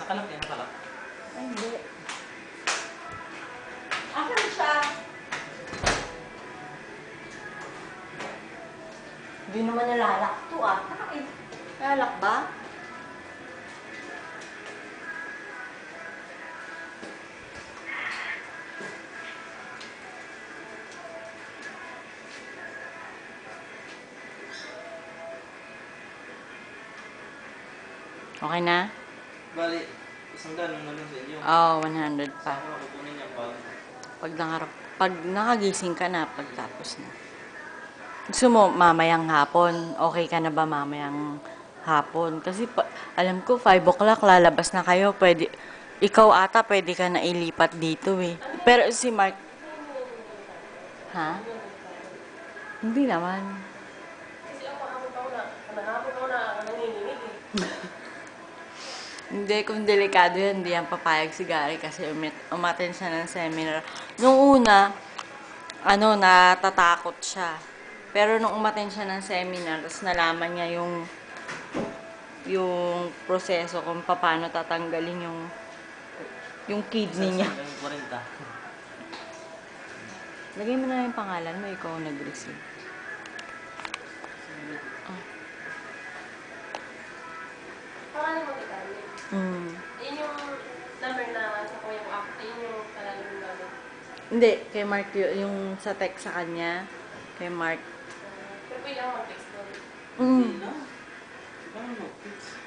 Nakalak yan, nakalak. Ay, hindi. Asan siya? Hindi naman nalalak to ah. Lalak ba? Okay na? Bali, isang ganong na lang sa inyo. Oo, 100 pa. Saan ko kukunin yung bag? Pag nakagising ka na, pagtapos na. Gusto mo mamayang hapon? Okay ka na ba mamayang hapon? Kasi alam ko 5 o'clock lalabas na kayo. Pwede, ikaw ata pwede ka na ilipat dito eh. Pero si Mark... Ha? Hindi naman. Kasi ako hapon ako na nanginginig eh. Hindi, kung delikado yan, hindi yan papayag si Gary kasi umattend siya ng seminar. Nung una, natatakot siya. Pero nung umattend siya ng seminar, tapos nalaman niya yung proseso kung paano tatanggalin yung kidney niya. 40. Lagay mo na yung pangalan mo, ikaw ang nag-receive. Pangalan mo kita. Yun yung number na sa kuya ko. Yun yung talagang yung number. Hindi, kay Mark yung sa text sa kanya. Kay Mark. Pero pwede ako mag-text doon. Hindi na. Paano mag-text?